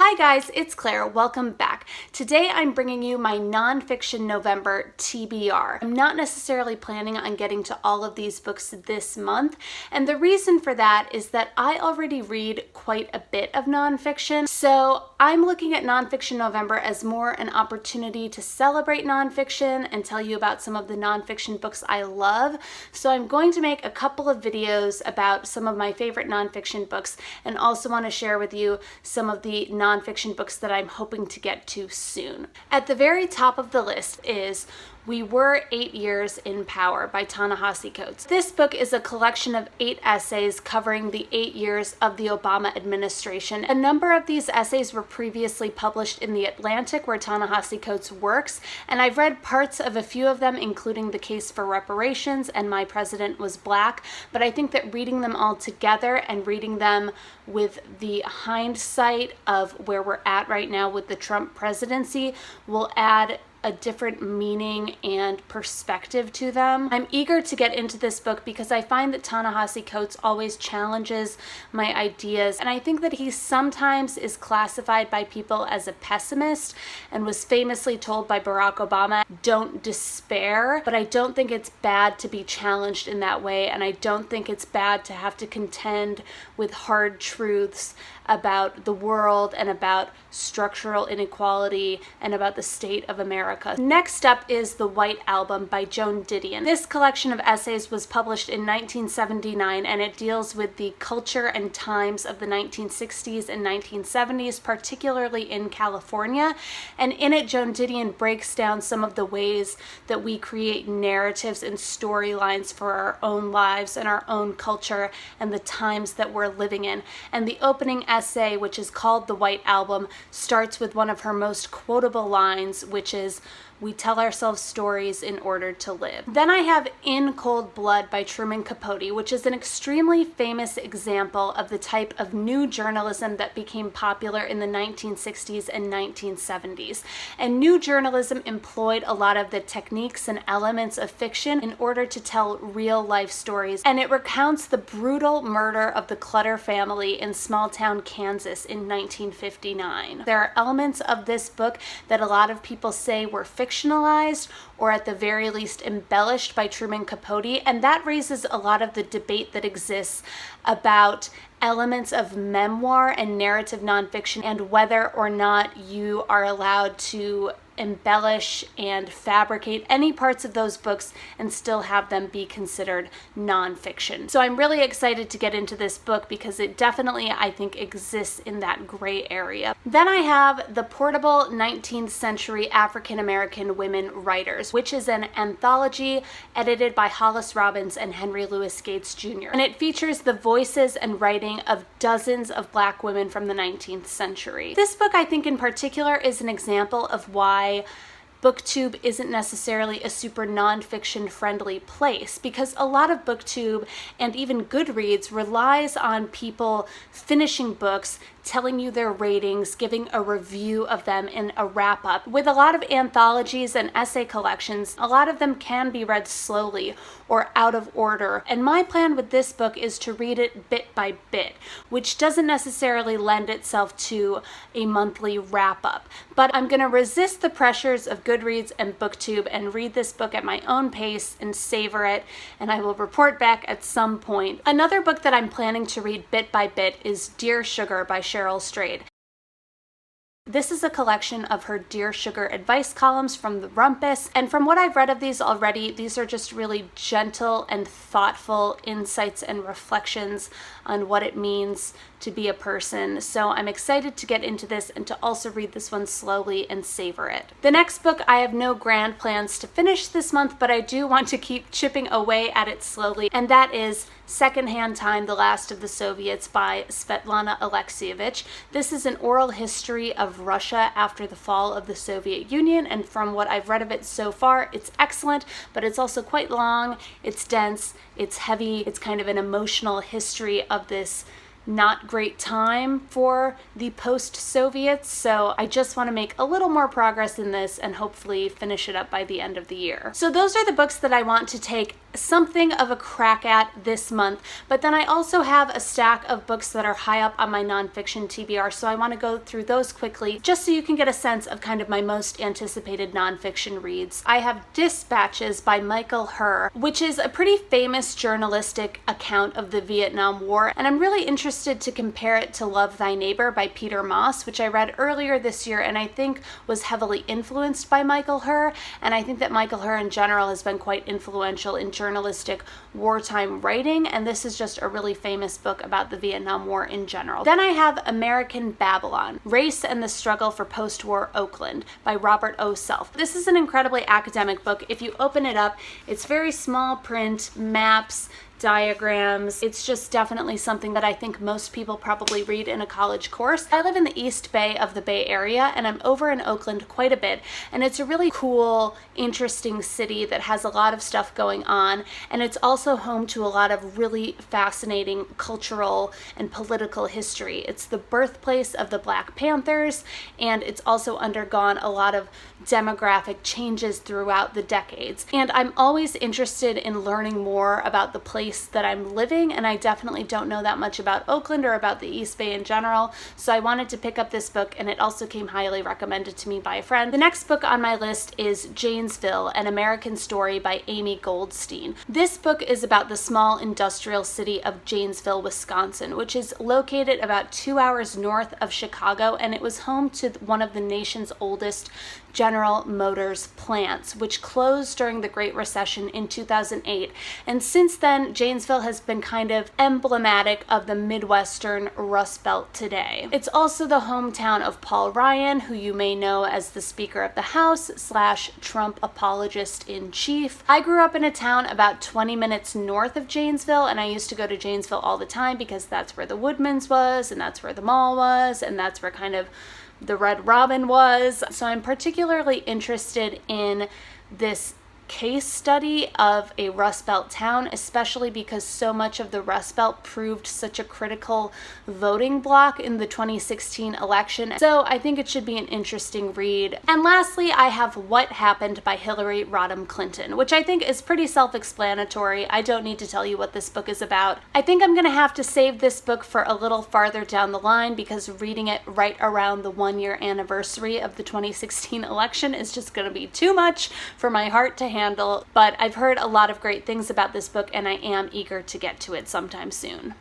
Hi guys, it's Claire. Welcome back. Today I'm bringing you my Nonfiction November TBR. I'm not necessarily planning on getting to all of these books this month, and the reason for that is that I already read quite a bit of nonfiction, so I'm looking at Nonfiction November as more an opportunity to celebrate nonfiction and tell you about some of the nonfiction books I love. So I'm going to make a couple of videos about some of my favorite nonfiction books and also want to share with you some of the nonfiction books that I'm hoping to get to soon. At the very top of the list is We Were 8 Years in Power by Ta-Nehisi Coates. This book is a collection of 8 essays covering the 8 years of the Obama administration. A number of these essays were previously published in The Atlantic, where Ta-Nehisi Coates works, and I've read parts of a few of them, including The Case for Reparations and My President Was Black, but I think that reading them all together and reading them with the hindsight of where we're at right now with the Trump presidency will add a different meaning and perspective to them. I'm eager to get into this book because I find that Ta-Nehisi Coates always challenges my ideas, and I think that he sometimes is classified by people as a pessimist and was famously told by Barack Obama, "Don't despair," but I don't think it's bad to be challenged in that way, and I don't think it's bad to have to contend with hard truths about the world and about structural inequality and about the state of America. Next up is The White Album by Joan Didion. This collection of essays was published in 1979, and it deals with the culture and times of the 1960s and 1970s, particularly in California. And in it, Joan Didion breaks down some of the ways that we create narratives and storylines for our own lives and our own culture and the times that we're living in. And the opening essay, which is called The White Album, starts with one of her most quotable lines, which is, "We tell ourselves stories in order to live." Then I have In Cold Blood by Truman Capote, which is an extremely famous example of the type of new journalism that became popular in the 1960s and 1970s. And new journalism employed a lot of the techniques and elements of fiction in order to tell real life stories. And it recounts the brutal murder of the Clutter family in small town Kansas in 1959. There are elements of this book that a lot of people say were fictionalized or at the very least embellished by Truman Capote, and that raises a lot of the debate that exists about elements of memoir and narrative nonfiction and whether or not you are allowed to embellish and fabricate any parts of those books and still have them be considered nonfiction. So I'm really excited to get into this book because it definitely, I think, exists in that gray area. Then I have The Portable 19th Century African American Women Writers, which is an anthology edited by Hollis, Robbins, and Henry Louis Gates Jr. And it features the voices and writing of dozens of Black women from the 19th century. This book, I think in particular, is an example of why BookTube isn't necessarily a super nonfiction friendly place, because a lot of BookTube and even Goodreads relies on people finishing books, telling you their ratings, giving a review of them in a wrap-up. With a lot of anthologies and essay collections, a lot of them can be read slowly or out of order, and my plan with this book is to read it bit by bit, which doesn't necessarily lend itself to a monthly wrap-up. But I'm going to resist the pressures of Goodreads and BookTube and read this book at my own pace and savor it, and I will report back at some point. Another book that I'm planning to read bit by bit is Dear Sugar by Cheryl. This is a collection of her Dear Sugar advice columns from the Rumpus, and from what I've read of these already, these are just really gentle and thoughtful insights and reflections on what it means to be a person. So I'm excited to get into this and to also read this one slowly and savor it. The next book, I have no grand plans to finish this month, but I do want to keep chipping away at it slowly, and that is Secondhand Time, The Last of the Soviets by Svetlana Alexievich. This is an oral history of Russia after the fall of the Soviet Union, and from what I've read of it so far, it's excellent, but it's also quite long, it's dense, it's heavy, it's kind of an emotional history of this not great time for the post-Soviets, so I just want to make a little more progress in this and hopefully finish it up by the end of the year. So those are the books that I want to take something of a crack at this month, but then I also have a stack of books that are high up on my nonfiction TBR, so I want to go through those quickly just so you can get a sense of kind of my most anticipated nonfiction reads. I have Dispatches by Michael Herr, which is a pretty famous journalistic account of the Vietnam War, and I'm really interested to compare it to Love Thy Neighbor by Peter Moss, which I read earlier this year and I think was heavily influenced by Michael Herr, and I think that Michael Herr in general has been quite influential in journalistic wartime writing, and this is just a really famous book about the Vietnam War in general. Then I have American Babylon, Race and the Struggle for Post-War Oakland by Robert O. Self. This is an incredibly academic book. If you open it up, it's very small print, maps, diagrams. It's just definitely something that I think most people probably read in a college course. I live in the East Bay of the Bay Area, and I'm over in Oakland quite a bit, and it's a really cool, interesting city that has a lot of stuff going on, and it's also home to a lot of really fascinating cultural and political history. It's the birthplace of the Black Panthers, and it's also undergone a lot of demographic changes throughout the decades. And I'm always interested in learning more about the place that I'm living, and I definitely don't know that much about Oakland or about the East Bay in general, so I wanted to pick up this book, and it also came highly recommended to me by a friend. The next book on my list is Janesville, An American Story by Amy Goldstein. This book is about the small industrial city of Janesville, Wisconsin, which is located about 2 hours north of Chicago, and it was home to one of the nation's oldest General Motors plants, which closed during the Great Recession in 2008. And since then, Janesville has been kind of emblematic of the Midwestern Rust Belt today. It's also the hometown of Paul Ryan, who you may know as the Speaker of the House / Trump apologist in chief. I grew up in a town about 20 minutes north of Janesville, and I used to go to Janesville all the time because that's where the Woodman's was, and that's where the mall was, and that's where kind of the Red Robin was. So I'm particularly interested in this case study of a Rust Belt town, especially because so much of the Rust Belt proved such a critical voting bloc in the 2016 election. So I think it should be an interesting read. And lastly, I have What Happened by Hillary Rodham Clinton, which I think is pretty self-explanatory. I don't need to tell you what this book is about. I think I'm gonna have to save this book for a little farther down the line because reading it right around the 1-year anniversary of the 2016 election is just gonna be too much for my heart to handle, but I've heard a lot of great things about this book and I am eager to get to it sometime soon.